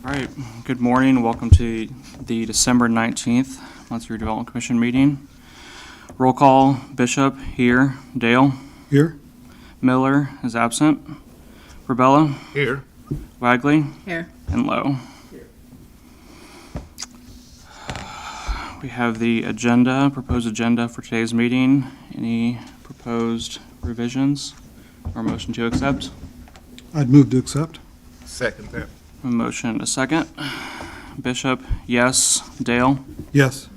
All right, good morning. Welcome to the December 19th Muncie Redevelopment Commission meeting. Roll call, Bishop here, Dale. Here. Miller is absent. Rebella. Here. Wagley. Here. And Lowe. Here. We have the agenda, proposed agenda for today's meeting. Any proposed revisions or motion to accept? I'd move to accept. Second that. A motion and a second. Bishop, yes. Dale. Yes.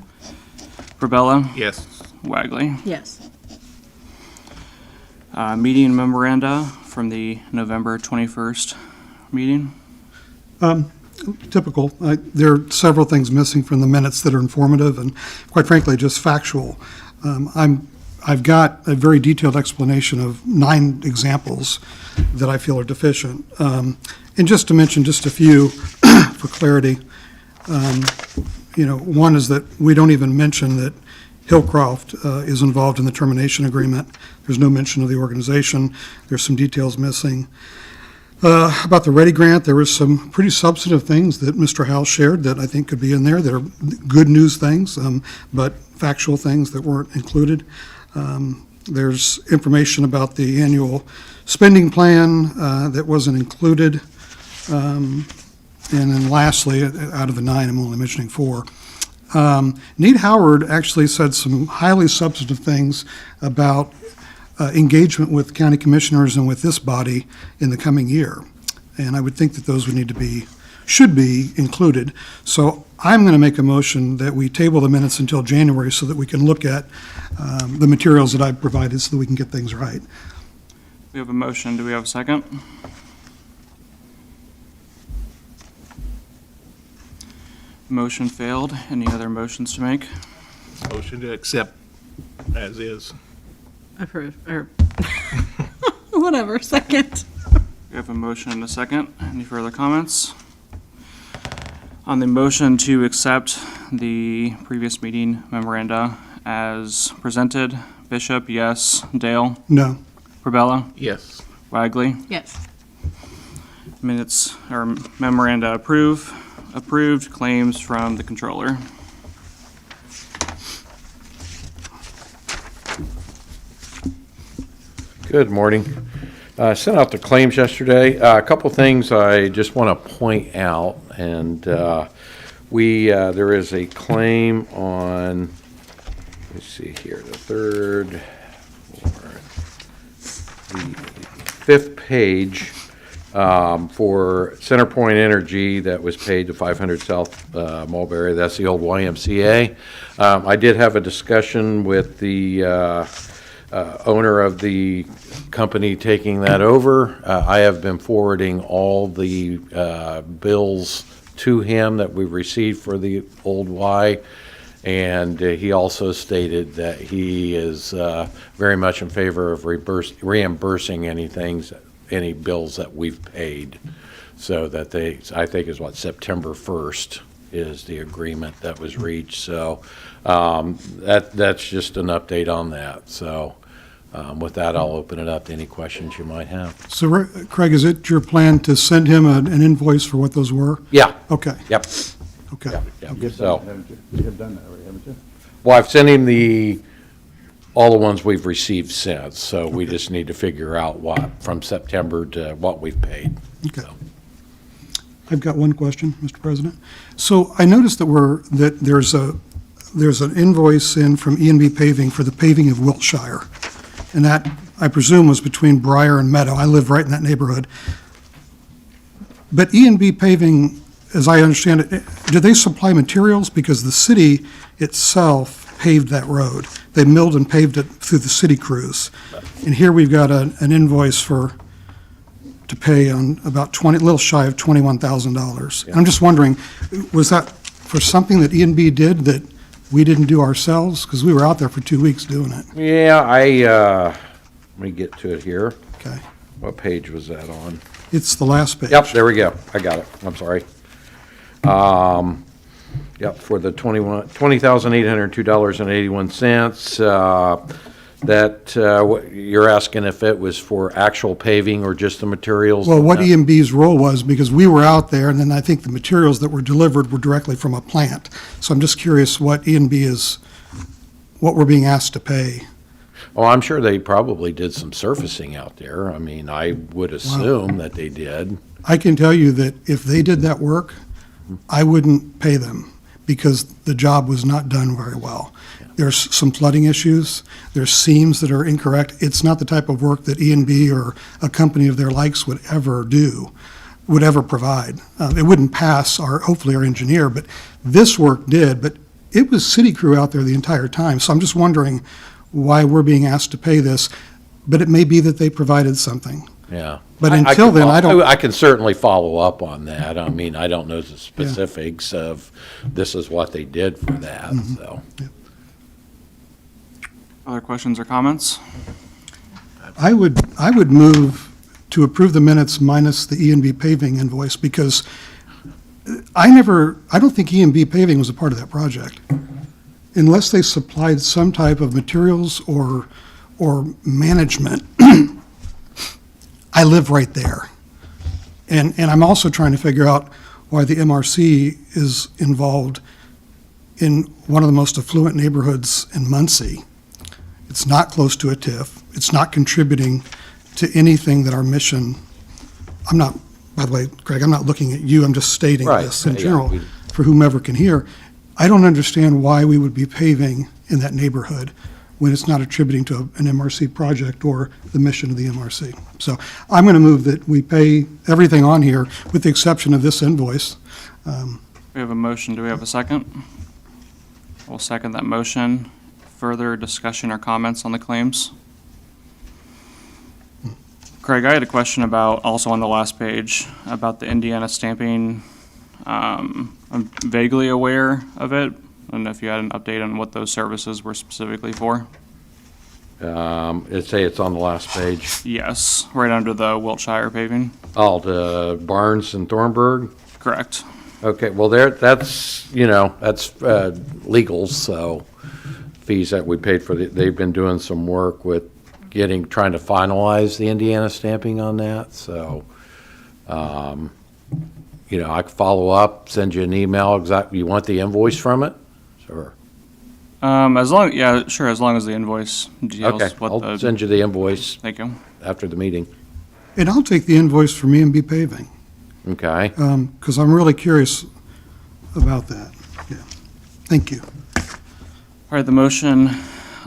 Rebella. Yes. Wagley. Yes. Meeting memoranda from the November 21st meeting. Typical. There are several things missing from the minutes that are informative and, quite frankly, just factual. I've got a very detailed explanation of 9 examples that I feel are deficient. And just to mention just a few for clarity, one is that we don't even mention that Hillcroft is involved in the termination agreement. There's no mention of the organization. There's some details missing. About the Ready Grant, there was some pretty substantive things that Mr. Howell shared that I think could be in there that are good news things, but factual things that weren't included. There's information about the annual spending plan that wasn't included. And then lastly, out of the 9, I'm only mentioning 4. Nate Howard actually said some highly substantive things about engagement with county commissioners and with this body in the coming year. And I would think that those should be included. So I'm going to make a motion that we table the minutes until January so that we can look at the materials that I've provided so that we can get things right. We have a motion. Do we have a second? Motion failed. Any other motions to make? Motion to accept as is. Approve, or whatever, second. We have a motion and a second. Any further comments? On the motion to accept the previous meeting memoranda as presented, Bishop, yes. Dale? No. Rebella? Yes. Wagley? Yes. Minutes or memoranda approved. Claims from the controller. Good morning. I sent out the claims yesterday. A couple things I just want to point out, and there is a claim on, let's see here, the 3rd, 4th, the 5th page for CenterPoint Energy that was paid to 500 South Mulberry. That's the old YMCA. I did have a discussion with the owner of the company taking that over. I have been forwarding all the bills to him that we received for the old Y, and he also stated that he is very much in favor of reimbursing any bills that we've paid. So that I think is September 1st is the agreement that was reached. So that's just an update on that. So with that, I'll open it up to any questions you might have. So, Craig, is it your plan to send him an invoice for what those were? Yeah. Okay. Yep. Okay. Yep. So, You have done that already, haven't you? well, I've sent him all the ones we've received since. So we just need to figure out what from September to what we've paid. Okay. I've got one question, Mr. President. So I noticed that there's an invoice in from E&B Paving for the paving of Wiltshire. And that, I presume, was between Briar and Meadow. I live right in that neighborhood. But E&B Paving, as I understand it, do they supply materials? Because the city itself paved that road. They milled and paved it through the city crews. And here we've got an invoice to pay on about a little shy of $21,000. Yeah. I'm just wondering, was that for something that E&B did that we didn't do ourselves? Because we were out there for 2 weeks doing it. Yeah, let me get to it here. Okay. What page was that on? It's the last page. Yep, there we go. I got it. I'm sorry. Yep, for the $20,802.81. That, you're asking if it was for actual paving or just the materials? Well, what E&B's role was, because we were out there, and then I think the materials that were delivered were directly from a plant. So I'm just curious what E&B is, what we're being asked to pay. Oh, I'm sure they probably did some surfacing out there. I mean, I would assume that they did. I can tell you that if they did that work, I wouldn't pay them because the job was not done very well. There's some flooding issues, there's seams that are incorrect. It's not the type of work that E&B or a company of their likes would ever do, would ever provide. It wouldn't pass hopefully our engineer, but this work did, but it was city crew out there the entire time. So I'm just wondering why we're being asked to pay this, but it may be that they provided something. Yeah. But I until can then, I don't. I can certainly follow up on that. I mean, I don't know the specifics of this is what they did for that, so. Other questions or comments? I would move to approve the minutes minus the E&B paving invoice because I don't think E&B paving was a part of that project. Unless they supplied some type of materials or management, I live right there. And I'm also trying to figure out why the MRC is involved in one of the most affluent neighborhoods in Muncie. It's not close to a TIF. It's not contributing to anything that our mission, by the way, Craig, I'm not looking at you, I'm just stating Right, this in yeah, general for whomever can hear. I don't understand why we would be paving in that neighborhood when it's not attributing to an MRC project or the mission of the MRC. So I'm going to move that we pay everything on here with the exception of this invoice. We have a motion. Do we have a second? We'll second that motion. Further discussion or comments on the claims? Craig, I had a question about, also on the last page, about the Indiana stamping. I'm vaguely aware of it. I don't know if you had an update on what those services were specifically for. It's on the last page. Yes, right under the Wiltshire paving. Oh, the Barnes and Thornburg? Correct. Okay, well, that's legal, so fees that we paid for, they've been doing some work with trying to finalize the Indiana stamping on that, so, I could follow up, send you an email, you want the invoice from it? Sure. As long as the invoice deals Okay, what I'll send you the invoice Thank you. after the meeting. And I'll take the invoice from E&B paving Okay. because I'm really curious about that. Yeah. Thank you. All right, the motion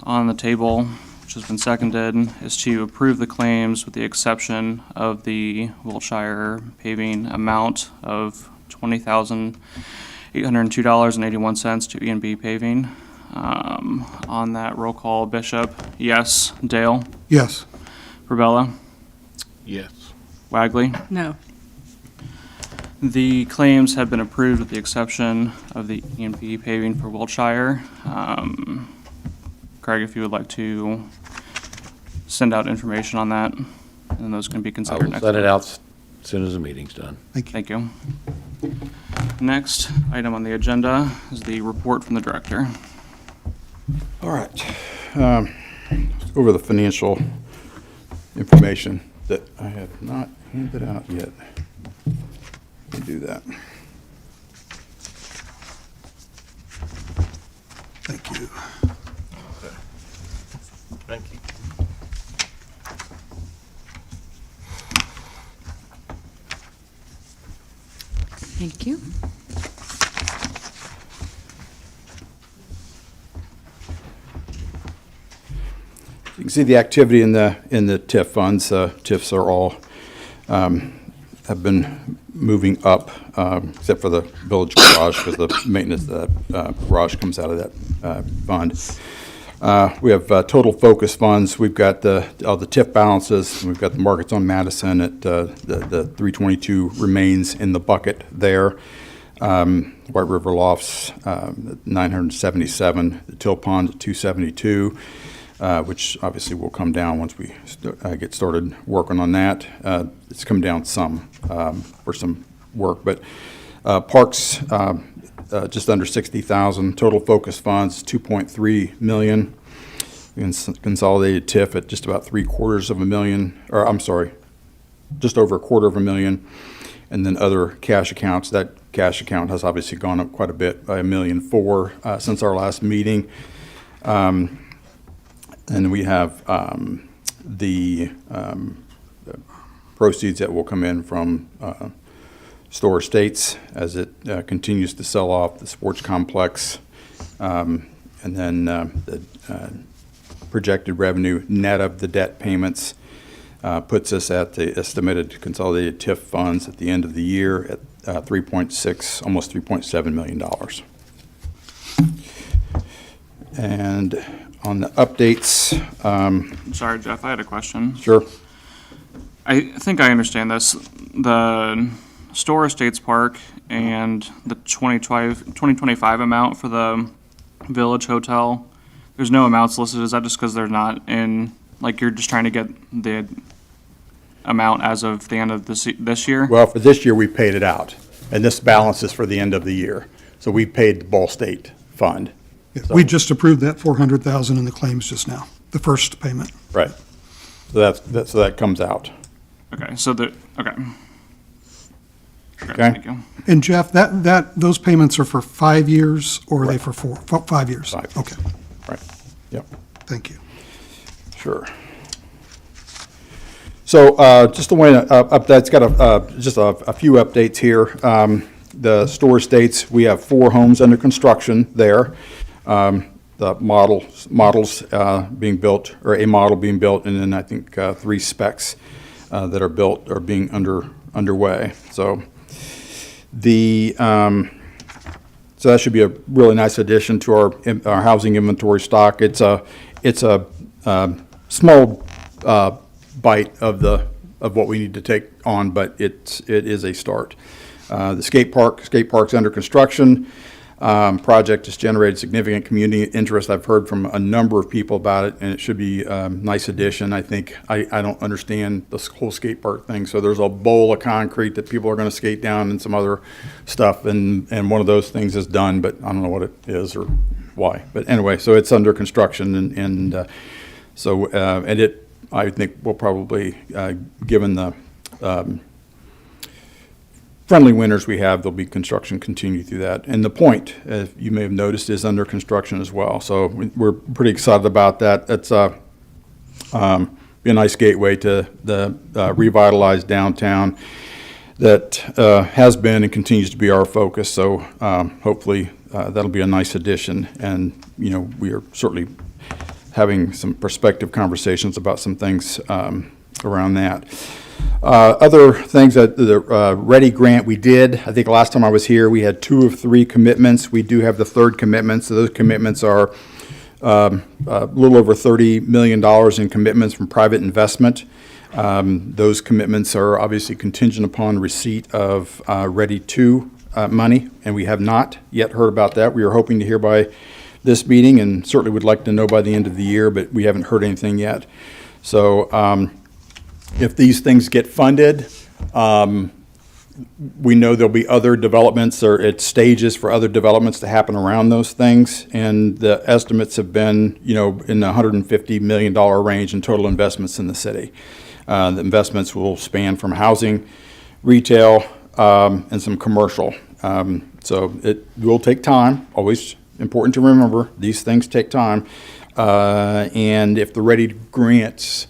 on the table, which has been seconded, is to approve the claims with the exception of the Wiltshire paving amount of $20,802.81 to E&B paving. On that roll call, Bishop, yes. Dale, Yes. Rubella, Yes. Wagley. No. The claims have been approved with the exception of the E&B paving for Wiltshire. Craig, if you would like to send out information on that, and those can be I considered will next. send it out as soon as the meeting's done. Thank you. Next item on the agenda is the report from the director. All right. Over the financial information that I have not handed out yet. Let me do that. Thank you. Thank you. Thank you. You can see the activity in the TIF funds. TIFs are all, have been moving up, except for the village garage, because the maintenance of that garage comes out of that fund. We have total focus funds. We've got all the TIF balances. And we've got the markets on Madison at the 322 remains in the bucket there. White River Lofts, 977. The Till Pond at 272. Which obviously will come down once we get started working on that. It's come down some for some work, but parks just under 60,000. Total focus funds 2.3 million. consolidated TIF at just about $750,000, or I'm sorry, just over $250,000. And then other cash accounts, that cash account has obviously gone up quite a bit, by $1.4 million since our last meeting. And we have the proceeds that will come in from Store Estates as it continues to sell off the sports complex. And then the projected revenue net of the debt payments puts us at the estimated consolidated TIF funds at the end of the year at almost $3.7 million. And on the updates, Sorry, Jeff, I had a question. sure. I think I understand this. The Store Estates Park and the 2025 amount for the Village Hotel, there's no amounts listed. Is that just because they're not in, like, you're just trying to get the amount as of the end of this year? Well, for this year, we paid it out, and this balance is for the end of the year. So we paid the Ball State Fund. Yeah, we just approved that 400,000 in the claims just now, the first payment. Right. So so that comes out. Okay, so okay. Okay. Thank you. And Jeff, those payments are for 5 years, or are they for 5 years? 5 years. Okay, Right. Yep. thank you. Sure. So just the way to updates, got just a few updates here. The Store Estates, we have 4 homes under construction there. The models being built, or a model being built, and then I think 3 specs that are built or being underway. So so that should be a really nice addition to our housing inventory stock. It's a small bite of what we need to take on, but it is a start. The skate park's under construction. Project has generated significant community interest. I've heard from a number of people about it, and it should be a nice addition. I think I don't understand the whole skate park thing. So there's a bowl of concrete that people are going to skate down and some other stuff, and one of those things is done, but I don't know what it is or why. But anyway, so it's under construction, and it I think will probably, given the friendly winters we have, there'll be construction continue through that. And the Point, as you may have noticed, is under construction as well. So we're pretty excited about that. It's be a nice gateway to the revitalized downtown that has been and continues to be our focus. So hopefully that'll be a nice addition. And, we are certainly having some prospective conversations about some things around that. Other things that the Ready grant we did, I think last time I was here, we had 2 of 3 commitments. We do have the 3rd commitment. So those commitments are a little over $30 million in commitments from private investment. Those commitments are obviously contingent upon receipt of Ready 2 money, and we have not yet heard about that. We are hoping to hear by this meeting, and certainly would like to know by the end of the year, but we haven't heard anything yet. So if these things get funded, we know there'll be other developments, or at stages for other developments to happen around those things, and the estimates have been, in the $150 million range in total investments in the city. The investments will span from housing, retail, and some commercial. So it will take time. Always important to remember, these things take time. And if the Ready Grants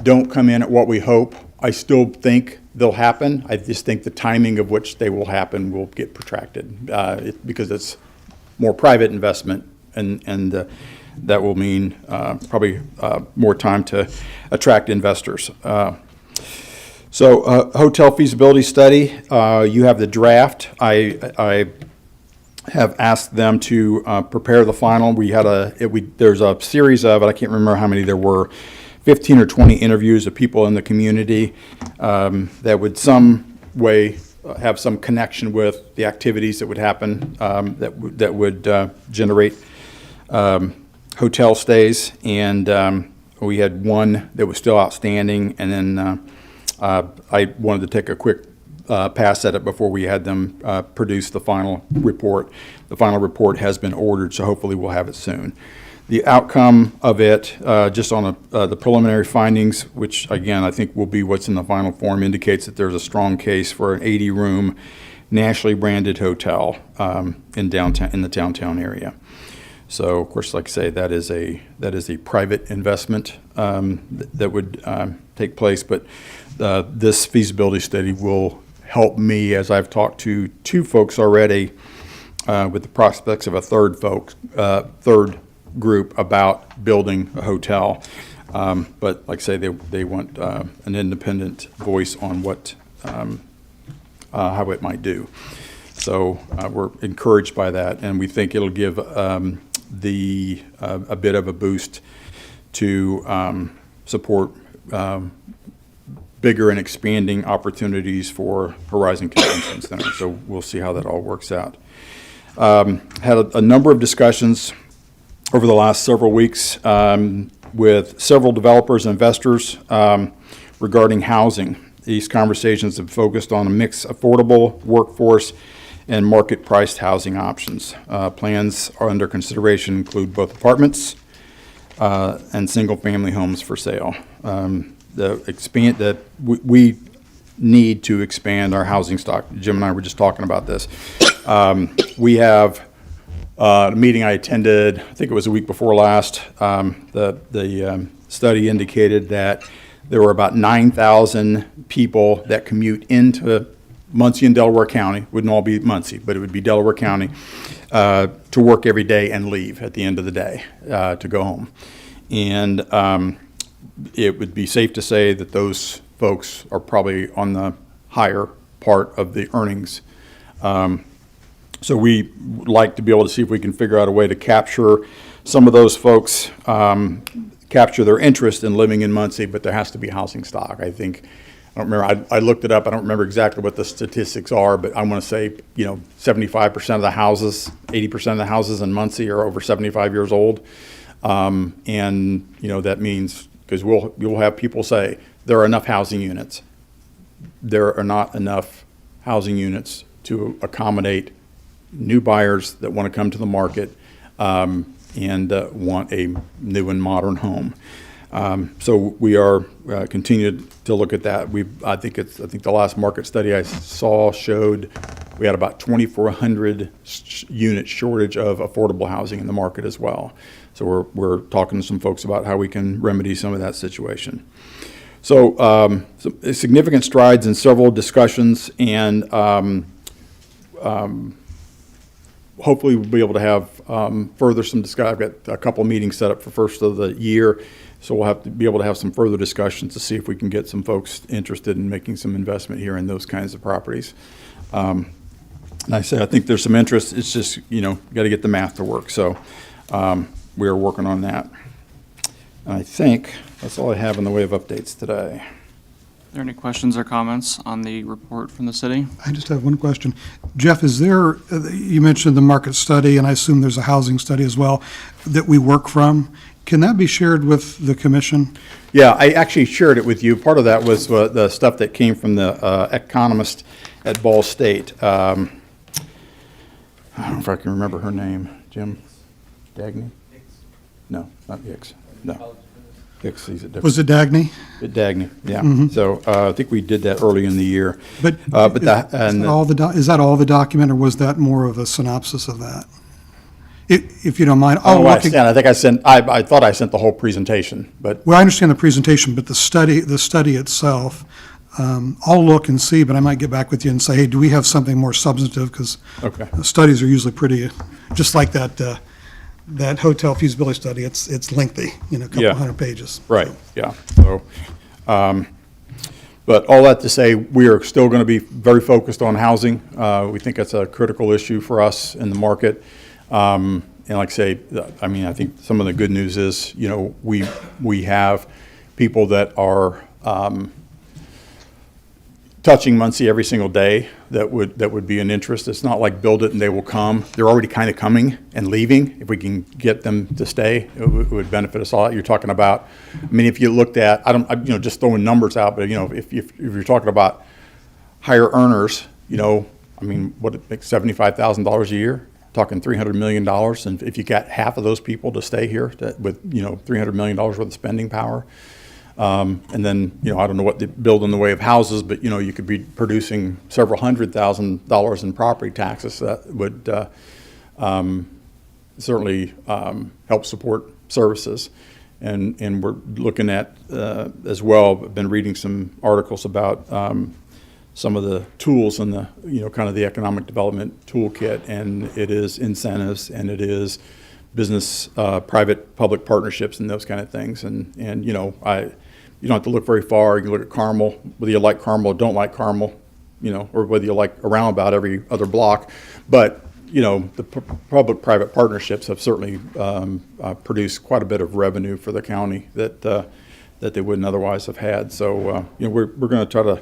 don't come in at what we hope, I still think they'll happen. I just think the timing of which they will happen will get protracted because it's more private investment, and that will mean probably more time to attract investors. So hotel feasibility study, you have the draft. I have asked them to prepare the final. There's a series of, I can't remember how many there were, 15 or 20 interviews of people in the community that would some way have some connection with the activities that would happen that would generate hotel stays. And we had one that was still outstanding, and then I wanted to take a quick pass at it before we had them produce the final report. The final report has been ordered, so hopefully we'll have it soon. The outcome of it, just on the preliminary findings, which again, I think will be what's in the final form, indicates that there's a strong case for an 80-room nationally branded hotel in the downtown area. So, of course, like I say, that is a private investment that would take place, but this feasibility study will help me, as I've talked to two folks already, with the prospects of a third group about building a hotel. But like I say, they want an independent voice on what how it might do. So we're encouraged by that, and we think it'll give a bit of a boost to support bigger and expanding opportunities for Horizon Convention Center. So we'll see how that all works out. Had a number of discussions over the last several weeks with several developers and investors regarding housing. These conversations have focused on a mix of affordable, workforce, and market-priced housing options. Plans are under consideration include both apartments and single-family homes for sale. We need to expand our housing stock. Jim and I were just talking about this. We have a meeting I attended, I think it was a week before last. The study indicated that there were about 9,000 people that commute into Muncie and Delaware County. Wouldn't all be Muncie, but it would be Delaware County, to work every day and leave at the end of the day to go home. And it would be safe to say that those folks are probably on the higher part of the earnings. So we would like to be able to see if we can figure out a way to capture some of those folks, capture their interest in living in Muncie, but there has to be housing stock. I think, I don't remember, I looked it up, I don't remember exactly what the statistics are, but I want to say, 75% of the houses, 80% of the houses in Muncie are over 75 years old. And, that means, because we'll have people say, there are enough housing units. There are not enough housing units to accommodate new buyers that want to come to the market and want a new and modern home. So we are continuing to look at that. I think the last market study I saw showed we had about 2,400 unit shortage of affordable housing in the market as well. So we're talking to some folks about how we can remedy some of that situation. So some significant strides in several discussions, and hopefully we'll be able to have further some discussion. I've got a couple of meetings set up for first of the year, so we'll have to be able to have some further discussions to see if we can get some folks interested in making some investment here in those kinds of properties. And I think there's some interest. It's just, got to get the math to work. So we are working on that. And I think that's all I have in the way of updates today. Are there any questions or comments on the report from the city? I just have one question. Jeff, is there, you mentioned the market study, and I assume there's a housing study as well that we work from. Can that be shared with the commission? Yeah, I actually shared it with you. Part of that was the stuff that came from the economist at Ball State. I don't know if I can remember her name. Jim Dagney? No, not Hicks. No. Hicks, he's a different. Was it Dagny? Dagney, yeah. So I think we did that early in the year. But is that all the document, or was that more of a synopsis of that? If you don't mind. I thought I sent the whole presentation, but. Well, I understand the presentation, but the study itself, I'll look and see, but I might get back with you and say, hey, do we have something more substantive? Because studies are usually pretty, just like that hotel feasibility study, it's lengthy, a couple hundred pages. Right, yeah. So, but all that to say, we are still going to be very focused on housing. We think that's a critical issue for us in the market. And like I say, I think some of the good news is, we have people that are touching Muncie every single day that would be an interest. It's not like build it and they will come. They're already kind of coming and leaving. If we can get them to stay, it would benefit us all. You're talking about, if you looked at, just throwing numbers out, but if you're talking about higher earners, what it makes $75,000 a year. talking $300 million. And if you got half of those people to stay here with, $300 million worth of spending power, and then, I don't know what they build in the way of houses, but, you could be producing several $100,000 in property taxes that would certainly help support services. And we're looking at, as well, I've been reading some articles about some of the tools in the, kind of the economic development toolkit, and it is incentives, and it is business, private-public partnerships and those kind of things. And you don't have to look very far. You can look at Carmel, whether you like Carmel or don't like Carmel, or whether you like around about every other block. But, the public-private partnerships have certainly produced quite a bit of revenue for the county that they wouldn't otherwise have had. So, we're going to try to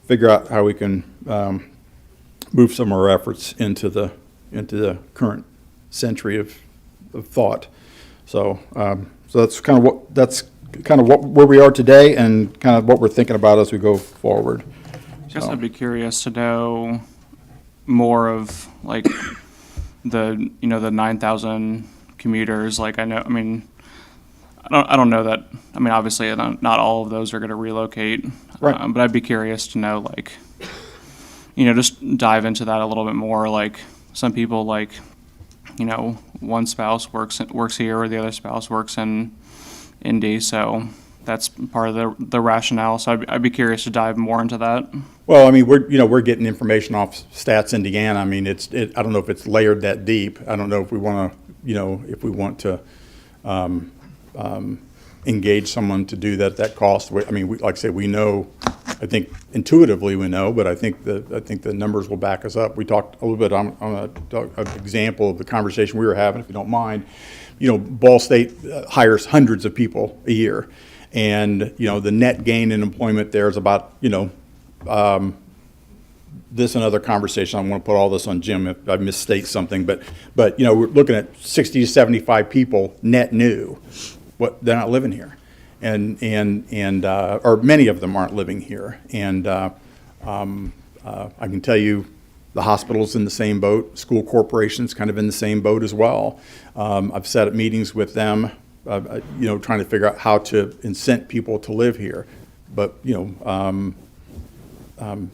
figure out how we can move some of our efforts into the current century of thought. So, that's kind of where we are today, and kind of what we're thinking about as we go forward. I guess I'd be curious to know more of like the 9,000 commuters. Like I don't know that. I mean, obviously, not all of those are going to relocate. Right. But I'd be curious to know, like, just dive into that a little bit more. Like, some people, like, one spouse works here, or the other spouse works in Indy. So that's part of the rationale. So I'd be curious to dive more into that. Well, I mean, we're getting information off Stats Indiana. I mean, I don't know if it's layered that deep. I don't know if we want to, engage someone to do that cost. I mean, like I say, we know. I think intuitively we know, but I think the numbers will back us up. We talked a little bit on an example of the conversation we were having, if you don't mind. Ball State hires hundreds of people a year, and the net gain in employment there is about this another conversation. I don't want to put all this on Jim if I misstate something, but we're looking at 60 to 75 people net new. They're not living here, and or many of them aren't living here. And I can tell you, the hospital's in the same boat. School corporation's kind of in the same boat as well. I've sat at meetings with them, trying to figure out how to incent people to live here, but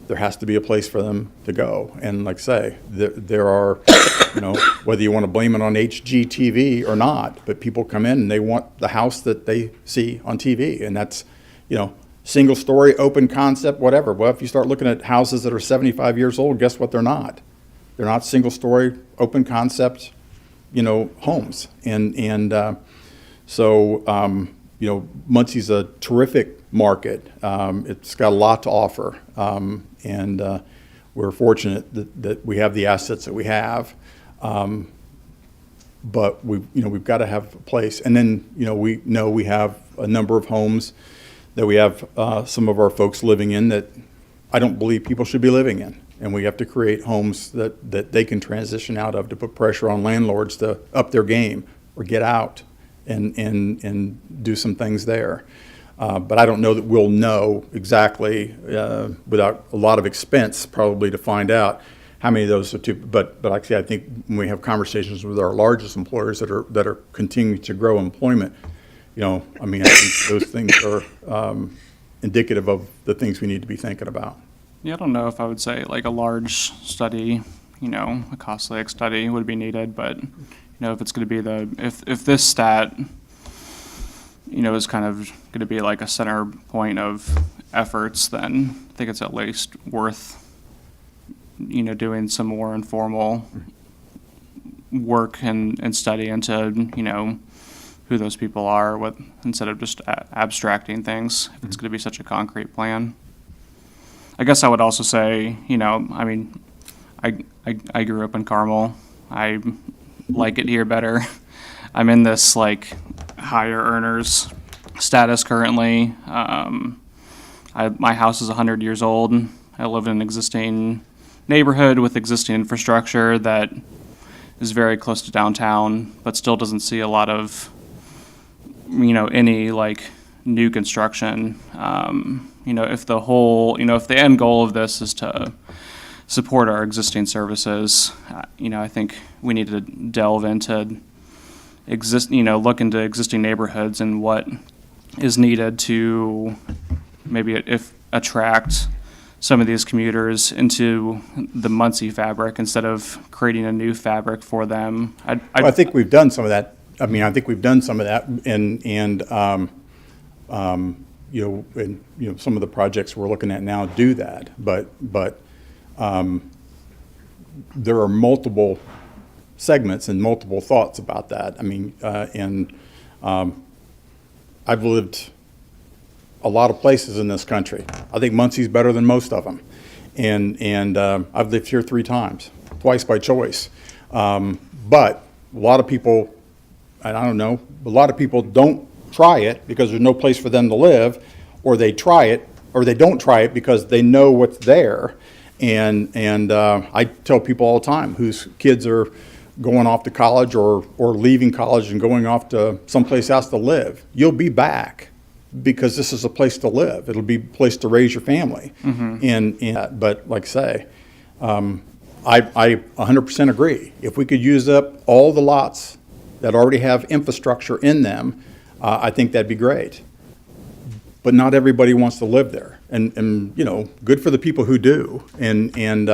there has to be a place for them to go. And like I say, there are, whether you want to blame it on HGTV or not, but people come in and they want the house that they see on TV. And that's, single story, open concept, whatever. Well, if you start looking at houses that are 75 years old, guess what? They're not. They're not single story, open concept, homes. And so, Muncie's a terrific market. It's got a lot to offer, and we're fortunate that we have the assets that we have. But we've got to have a place, and then we know we have a number of homes that we have some of our folks living in that I don't believe people should be living in, and we have to create homes that they can transition out of to put pressure on landlords to up their game or get out and do some things there. But I don't know that we'll know exactly, without a lot of expense probably, to find out how many of those are too. But like I say, I think when we have conversations with our largest employers that are continuing to grow employment, I think those things are indicative of the things we need to be thinking about. Yeah, I don't know if I would say like a large study, a costly study would be needed, but if it's going to be if this stat, is kind of going to be like a center point of efforts, then I think it's at least worth, doing some more informal work and study into, who those people are, instead of just abstracting things, if it's going to be such a concrete plan. I guess I would also say, I grew up in Carmel. I like it here better. I'm in this like higher earners status currently. My house is 100 years old. I live in an existing neighborhood with existing infrastructure that is very close to downtown, but still doesn't see a lot of, any like new construction. If the end goal of this is to support our existing services. I think we need to delve into look into existing neighborhoods and what is needed to maybe if attract some of these commuters into the Muncie fabric instead of creating a new fabric for them. I think we've done some of that. I mean, I think we've done some of that, and some of the projects we're looking at now do that. But there are multiple segments and multiple thoughts about that. I mean, I've lived a lot of places in this country. I think Muncie's better than most of them, and I've lived here 3 times, twice by choice. But a lot of people, and I don't know, a lot of people don't try it because there's no place for them to live, or they try it, or they don't try it because they know what's there. And I tell people all the time whose kids are going off to college or leaving college and going off to someplace else to live, you'll be back because this is a place to live. It'll be a place to raise your family. Mm-hmm. But like I say, I 100% agree. If we could use up all the lots that already have infrastructure in them, I think that'd be great. But not everybody wants to live there, and good for the people who do, and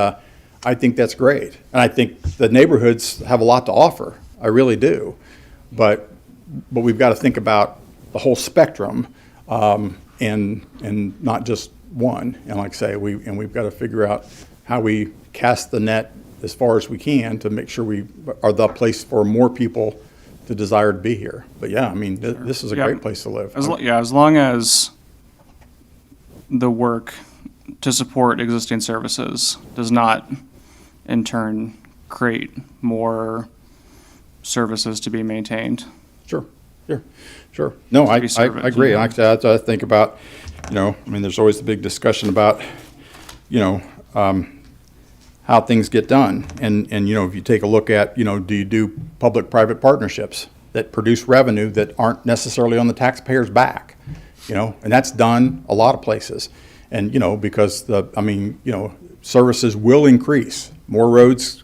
I think that's great. And I think the neighborhoods have a lot to offer. I really do, but we've got to think about the whole spectrum, and not just one. And like I say, we've got to figure out how we cast the net as far as we can to make sure we are the place for more people to desire to be here. But yeah, I mean, this is a great place to live. As long as the work to support existing services does not, in turn, create more services to be maintained. Sure. No, I agree. Yeah. I think about, there's always the big discussion about, how things get done. And if you take a look at, do you do public-private partnerships that produce revenue that aren't necessarily on the taxpayer's back? And that's done a lot of places. And, because services will increase. More roads,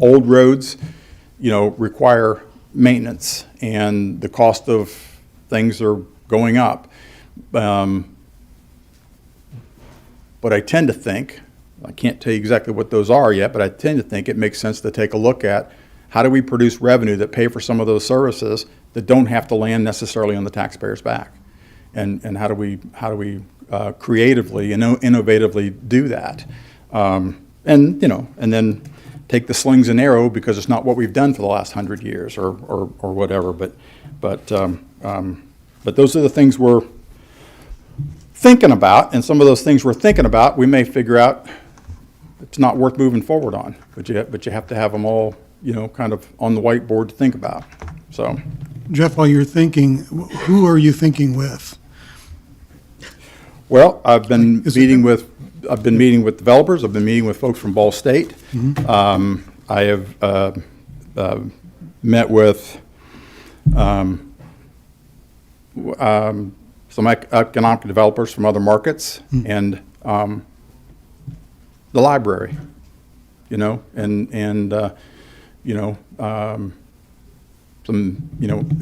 old roads, require maintenance, and the cost of things are going up. But I tend to think, I can't tell you exactly what those are yet, but I tend to think it makes sense to take a look at how do we produce revenue that pay for some of those services that don't have to land necessarily on the taxpayer's back, and how do we creatively and innovatively do that, and then take the slings and arrow because it's not what we've done for the last 100 years or whatever. But those are the things we're thinking about, and some of those things we're thinking about, we may figure out it's not worth moving forward on. But you have to have them all, kind of on the whiteboard to think about. So, Jeff, while you're thinking, who are you thinking with? well, I've been meeting with developers. I've been meeting with folks from Ball State. Mm-hmm. I have met with some economic developers from other markets, and the library, some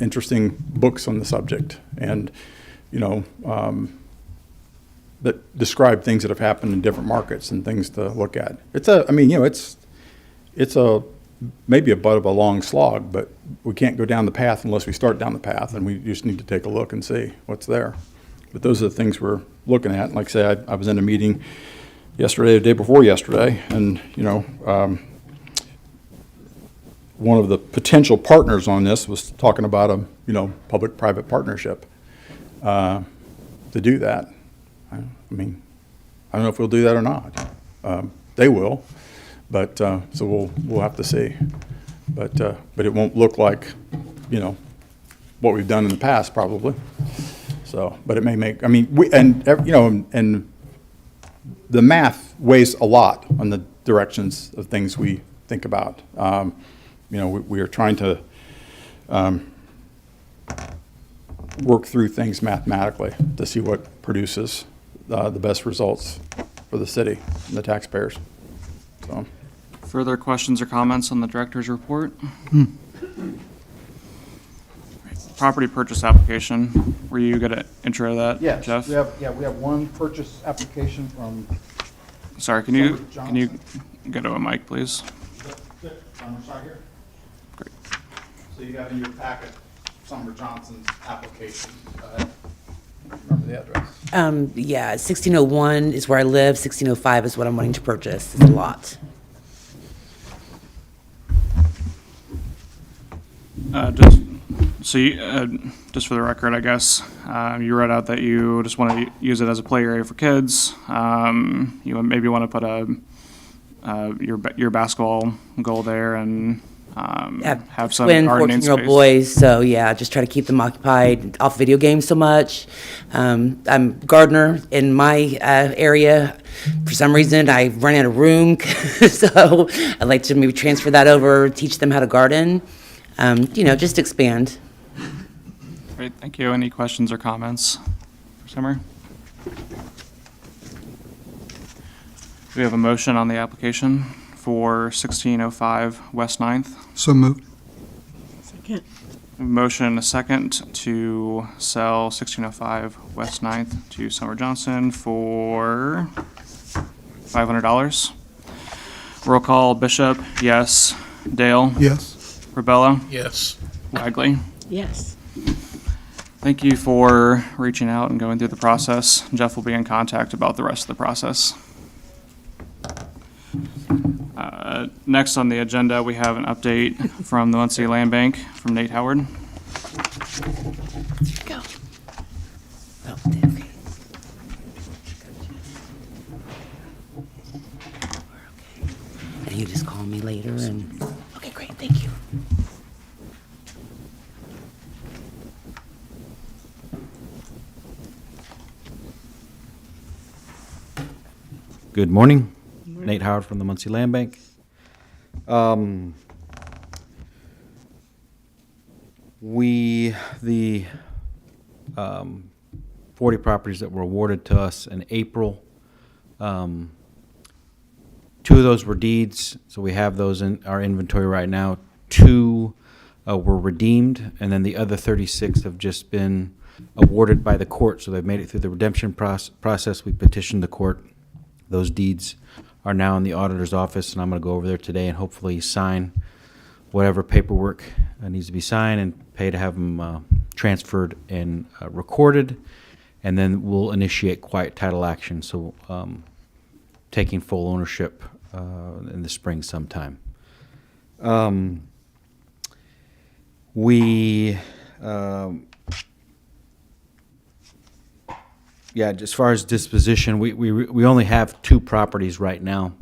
interesting books on the subject, and that describe things that have happened in different markets and things to look at. It's maybe a bit of a long slog, but we can't go down the path unless we start down the path, and we just need to take a look and see what's there. But those are the things we're looking at. Like I say, I was in a meeting yesterday, the day before yesterday, and one of the potential partners on this was talking about a public-private partnership to do that. I don't know if we'll do that or not. They will, but so we'll have to see. But it won't look like what we've done in the past, probably. So, but it may make. And the math weighs a lot on the directions of things we think about. We are trying to work through things mathematically to see what produces the best results for the city and the taxpayers. So, Further questions or comments on the director's report? Property purchase application, were you gonna intro that, yes, Jeff? we have one purchase application from Sorry, can you go to a mic, please? Summer Shire here. Great. So you have in your packet Summer Johnson's application. Remember the address? Yeah, 1601 is where I live, 1605 is what I'm wanting to purchase. It's a lot. Just, so just for the record, I guess, you read out that you just want to use it as a play area for kids. You maybe want to put your basketball goal there and have some Twin gardening 14-year-old space. boys, so yeah, just try to keep them occupied off video games so much. I'm a gardener in my area. For some reason, I run out of room, so I'd like to maybe transfer that over, teach them how to garden, just expand. Great, thank you. Any questions or comments for Summer? We have a motion on the application for 1605 West 9th. So moved. Second. Motion and a second to sell 1605 West 9th to Summer Johnson for $500. Roll call, Bishop, yes. Dale? Yes. Rebello? Yes. Wagley? Yes. Thank you for reaching out and going through the process. Jeff will be in contact about the rest of the process. Next on the agenda, we have an update from the Muncie Land Bank from Nate Howard. Go. Oh, okay. And you just call me later and, okay, great, thank you. Good morning. Nate Howard from the Muncie Land Bank. The 40 properties that were awarded to us in April, 2 of those were deeds, so we have those in our inventory right now. 2 were redeemed, and then the other 36 have just been awarded by the court, so they've made it through the redemption process. We petitioned the court. Those deeds are now in the auditor's office, and I'm going to go over there today and hopefully sign whatever paperwork needs to be signed and pay to have them transferred and recorded, and then we'll initiate quiet title action, so taking full ownership in the spring sometime. Yeah, as far as disposition, we only have 2 properties right now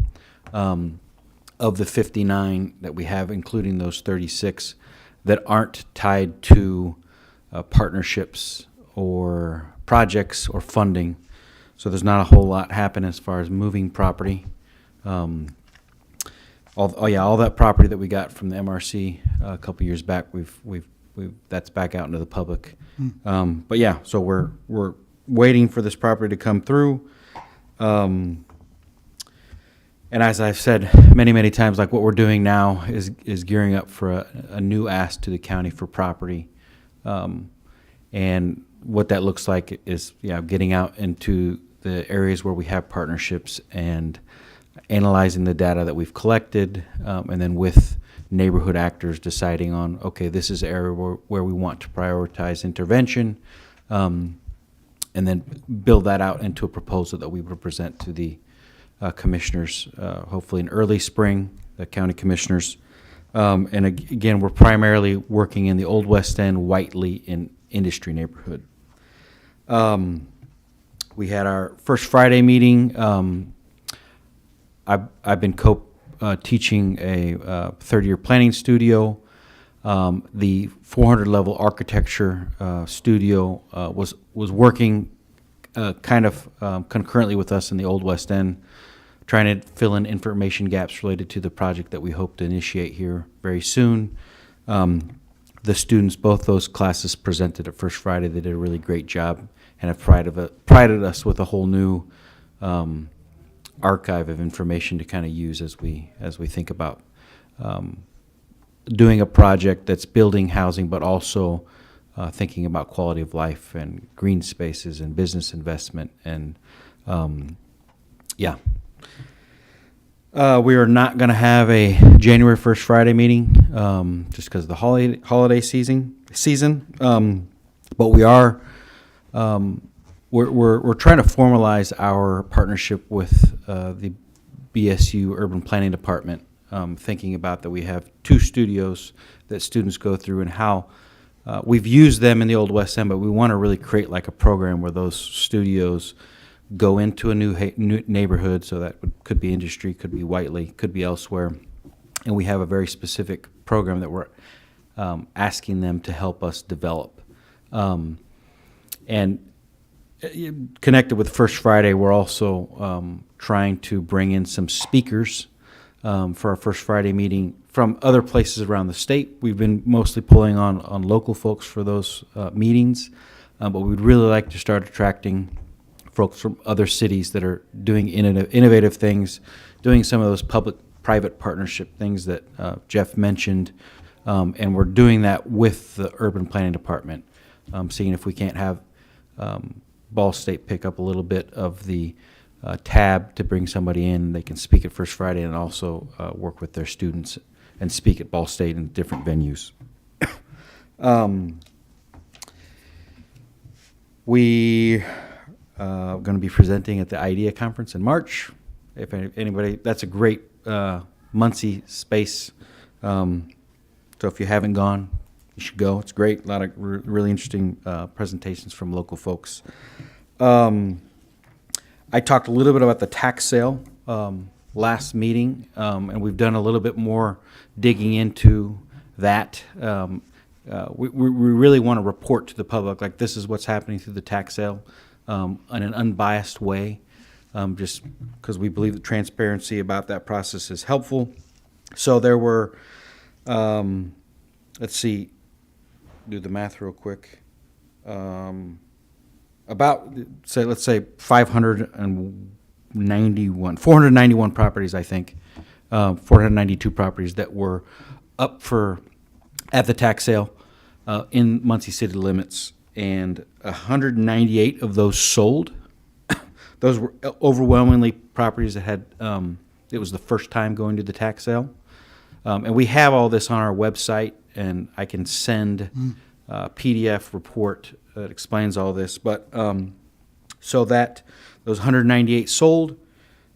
of the 59 that we have, including those 36, that aren't tied to partnerships or projects or funding. So there's not a whole lot happen as far as moving property. All that property that we got from the MRC a couple years back, we've that's back out into the public. But yeah, so we're waiting for this property to come through. And as I've said many times, like what we're doing now is gearing up for a new ask to the county for property. And what that looks like is, getting out into the areas where we have partnerships and analyzing the data that we've collected, and then with neighborhood actors deciding on, okay, this is an area where we want to prioritize intervention, and then build that out into a proposal that we would present to the commissioners, hopefully in early spring, the county commissioners. And again, we're primarily working in the Old West End, Whiteley, in Industry neighborhood. We had our first Friday meeting. I've been teaching a third-year planning studio. The 400-level architecture studio was working kind of concurrently with us in the Old West End, trying to fill in information gaps related to the project that we hope to initiate here very soon. The students, both those classes presented at First Friday. They did a really great job and have prided us with a whole new archive of information to kind of use as we think about doing a project that's building housing, but also thinking about quality of life and green spaces and business investment and yeah. We are not going to have a January 1st Friday meeting just because of the holiday season. But we are we're trying to formalize our partnership with the BSU Urban Planning Department, thinking about that we have 2 studios that students go through and how we've used them in the Old West End, but we want to really create like a program where those studios go into a new neighborhood, so that could be industry, could be Whiteley, could be elsewhere, and we have a very specific program that we're asking them to help us develop. And connected with First Friday, we're also trying to bring in some speakers for our First Friday meeting from other places around the state. We've been mostly pulling on local folks for those meetings, but we'd really like to start attracting folks from other cities that are doing innovative things, doing some of those public-private partnership things that Jeff mentioned, and we're doing that with the Urban Planning Department, seeing if we can't have Ball State pick up a little bit of the tab to bring somebody in. They can speak at First Friday and also work with their students and speak at Ball State in different venues. We going to be presenting at the IDEA conference in March. If anybody, that's a great Muncie space. So if you haven't gone, you should go. It's great. A lot of really interesting presentations from local folks. I talked a little bit about the tax sale last meeting, and we've done a little bit more digging into that. We really want to report to the public, like this is what's happening through the tax sale in an unbiased way, just because we believe that transparency about that process is helpful. So there were, let's see, do the math real quick. About, let's say 491 properties, I think, 492 properties that were up at the tax sale in Muncie city limits, and 198 of those sold. Those were overwhelmingly properties that had, it was the first time going to the tax sale. And we have all this on our website, and I can send a PDF report that explains all this. But so that those 198 sold,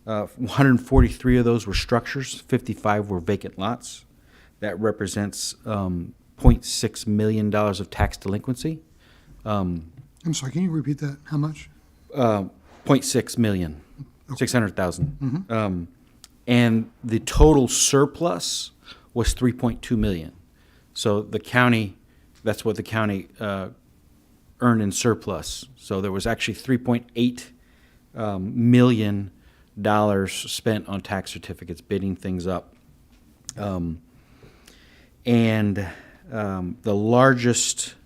143 of those were structures, 55 were vacant lots. That represents $0.6 million of tax delinquency. I'm sorry, can you repeat that? How much? 0.6 million, 600,000. And the total surplus was 3.2 million. So the county, that's what the county earned in surplus. So there was actually $3.8 million spent on tax certificates, bidding things up. And the largest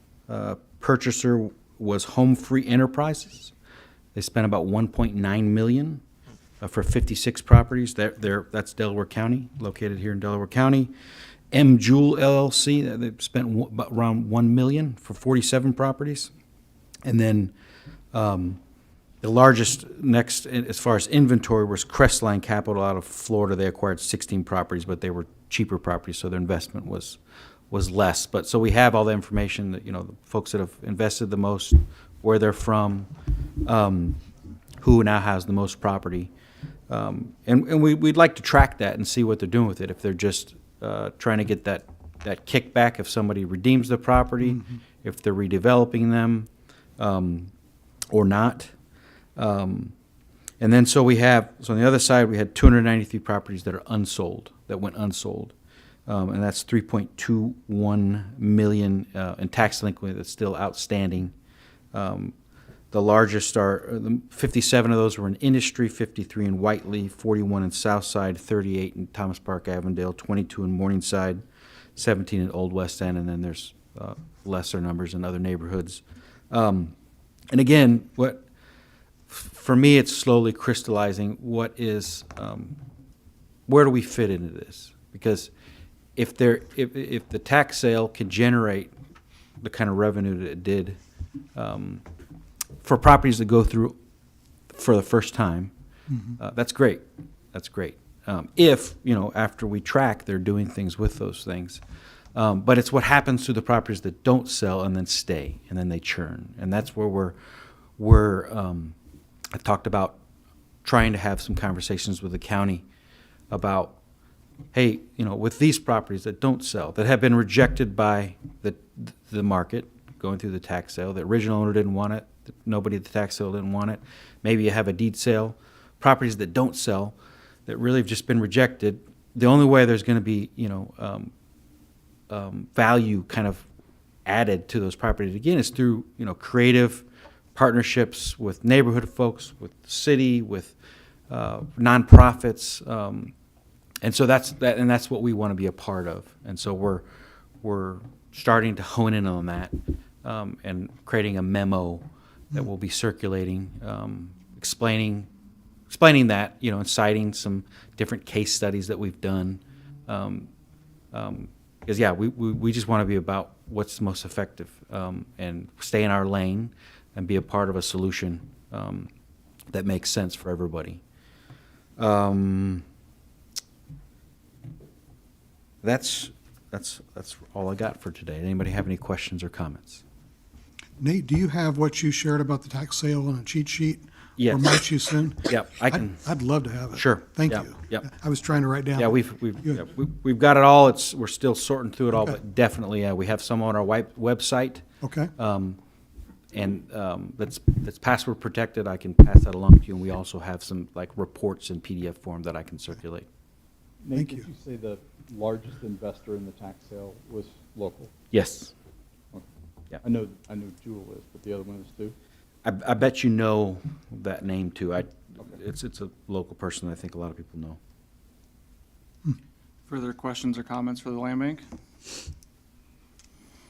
purchaser was Home Free Enterprises. They spent about $1.9 million for 56 properties. That's Delaware County, located here in Delaware County. M. Jewel LLC, they spent around $1 million for 47 properties. And then the largest next, as far as inventory, was Crestline Capital out of Florida. They acquired 16 properties, but they were cheaper properties, so their investment was less. But so we have all the information that, the folks that have invested the most, where they're from, who now has the most property. And we'd like to track that and see what they're doing with it. If they're just trying to get that kickback, if somebody redeems the property, if they're redeveloping them, or not. And then so on the other side, we had 293 properties that are unsold, that went unsold. And that's 3.21 million in tax delinquency that's still outstanding. The largest are 57 of those were in industry, 53 in Whiteley, 41 in Southside, 38 in Thomas Park, Avondale, 22 in Morningside, 17 in Old West End, and then there's lesser numbers in other neighborhoods. And again, for me, it's slowly crystallizing what is, where do we fit into this? Because if the tax sale can generate the kind of revenue that it did for properties that go through for the first time, that's great. That's great. If, after we track, they're doing things with those things. But it's what happens to the properties that don't sell and then stay, and then they churn. And that's where I talked about trying to have some conversations with the county about, hey, with these properties that don't sell, that have been rejected by the market, going through the tax sale, the original owner didn't want it, nobody at the tax sale didn't want it, maybe you have a deed sale, properties that don't sell, that really have just been rejected, the only way there's going to be, value kind of added to those properties again is through, creative partnerships with neighborhood folks, with the city, with nonprofits, and so that's what we want to be a part of. And so we're starting to hone in on that and creating a memo that will be circulating, explaining that, and citing some different case studies that we've done. Because we just want to be about what's most effective and stay in our lane and be a part of a solution that makes sense for everybody. That's all I got for today. Anybody have any questions or comments? Nate, do you have what you shared about the tax sale on a cheat sheet? Yes. Or might you send? Yep, I can. I'd love to have it. Sure. Thank Yep, you. yep. I was trying to write down. Yeah, Good. we've got it all. We're still sorting through it all, Okay. but definitely, we have some on our website. Okay. And that's password protected. I can pass that along to you, and we also have some like reports in PDF form that I can circulate. Thank Nate, you. did you say the largest investor in the tax sale was local? Yes. Okay. Yeah. I know Jewel is, but the other one is too? I bet you know that name too. It's a local person I think a lot of people know. Further questions or comments for the land bank?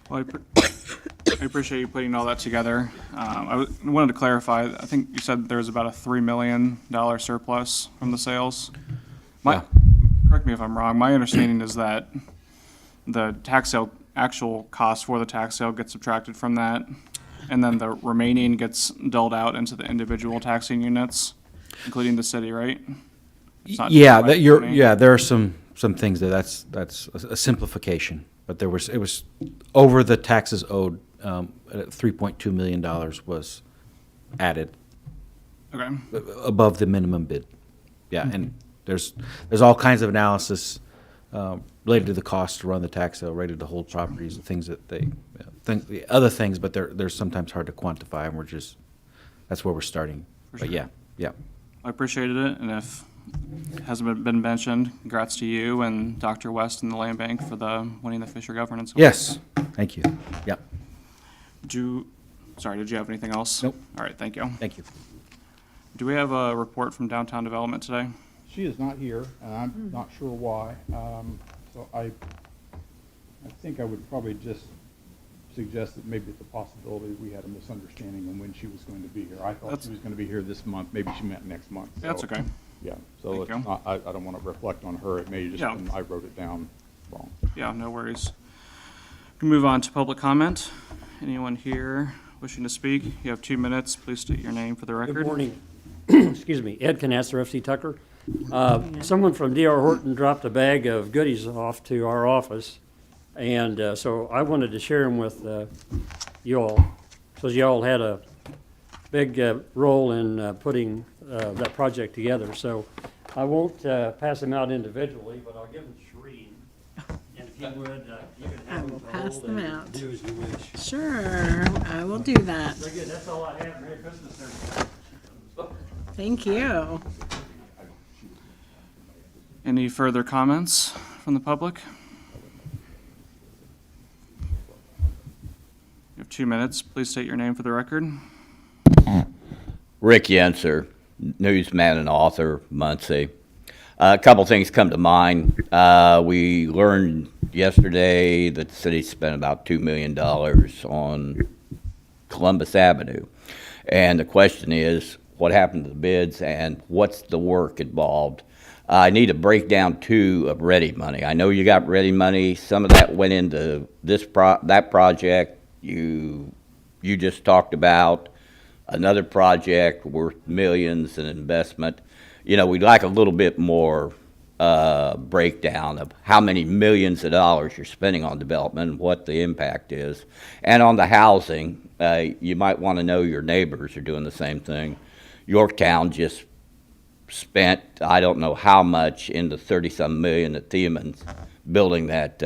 Well, I appreciate you putting all that together. I wanted to clarify, I think you said there was about a $3 million surplus from the sales. Yeah. Correct me if I'm wrong, my understanding is that the tax sale, actual cost for the tax sale gets subtracted from that, and then the remaining gets doled out into the individual taxing units, including the city, right? It's not Yeah, divided by county. there are some things that's a simplification, but it was over the taxes owed, $3.2 million was added Okay, above the minimum bid. Yeah, and there's all kinds of analysis related to the cost to run the tax sale, related to hold properties, and things that the other things, but they're sometimes hard to quantify, and that's where we're starting. But sure. yeah. I appreciated it, and if it hasn't been mentioned, congrats to you and Dr. West and the Land Bank for winning the Fisher Governance Award. Yes, thank you. Yeah, Did you have anything else? Nope. All right, thank you. thank you. Do we have a report from Downtown Development today? She is not here, and I'm not sure why. So I think I would probably just suggest that maybe it's a possibility we had a misunderstanding on when she was going to be here. I thought she was going to be here this month. Maybe she meant next month. That's So, okay. Yeah, so Thank it's you. not, I don't want to reflect on her. It may just Yeah. been I wrote it down wrong. Yeah, no worries. We can move on to public comment. Anyone here wishing to speak? You have 2 minutes. Please state your name for the record. Good morning. Excuse me, Ed Canasser, FC Tucker. Someone from D.R. Horton dropped a bag of goodies off to our office, and so I wanted to share them with you all, because you all had a big role in putting that project together. So I won't pass them out individually, but I'll give them to Shereen. And if you would, you can I have will them to pass hold them and out. do as you wish. Sure, I will do that. Very good, that's all I have. Merry Christmas, everybody. Thank you. Any further comments from the public? You have 2 minutes. Please state your name for the record. Rick Yenser, newsman and author, Muncie. A couple things come to mind. We learned yesterday that the city spent about $2 million on Columbus Avenue. And the question is, what happened to the bids, and what's the work involved. I need a breakdown too of ready money. I know you got ready money. Some of that went into that project you just talked about. Another project worth millions in investment. You know, we'd like a little bit more breakdown of how many millions of dollars you're spending on development and what the impact is. And on the housing, you might want to know your neighbors are doing the same thing. Yorktown just spent, I don't know how much, into 30-some million at Thiemann's building that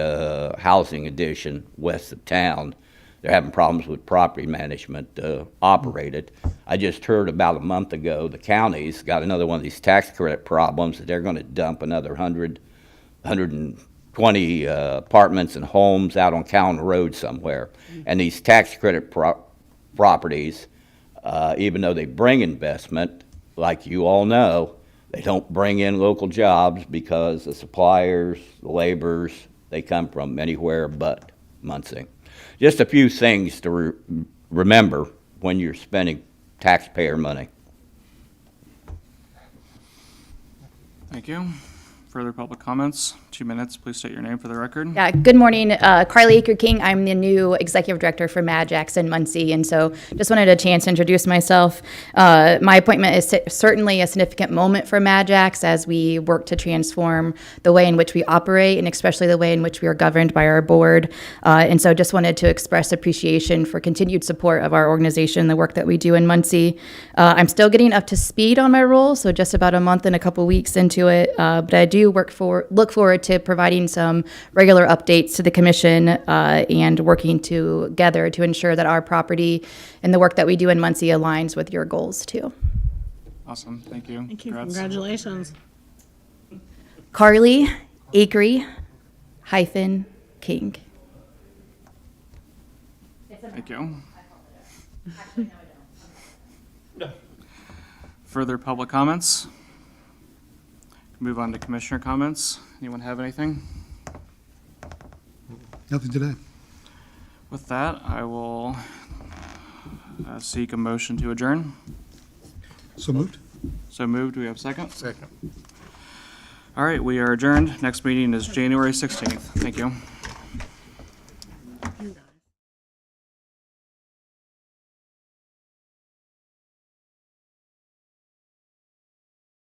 housing addition west of town. They're having problems with property management operated. I just heard about a month ago the county's got another one of these tax credit problems that they're going to dump another 120 apartments and homes out on Cowan Road somewhere. And these tax credit properties, even though they bring investment, like you all know, they don't bring in local jobs because the suppliers, the laborers, they come from anywhere but Muncie. Just a few things to remember when you're spending taxpayer money. Thank you. Further public comments? 2 minutes. Please state your name for the record. Yeah, good morning. Carly Aker-King. I'm the new executive director for Mad Jackson Muncie, and so just wanted a chance to introduce myself. My appointment is certainly a significant moment for Mad Jax as we work to transform the way in which we operate and especially the way in which we are governed by our board. And so just wanted to express appreciation for continued support of our organization, the work that we do in Muncie. I'm still getting up to speed on my role, so just about a month and a couple weeks into it, but I do look forward to providing some regular updates to the commission and working together to ensure that our property and the work that we do in Muncie aligns with your goals too. Awesome. Thank you. Thank you. Congrats. Congratulations. Carly Akery -King. Thank you. Further public comments? Move on to commissioner comments. Anyone have anything? Nothing today. With that, I will seek a motion to adjourn. So moved? So moved. Do we have a second? Second. All right, we are adjourned. Next meeting is January 16th. Thank you.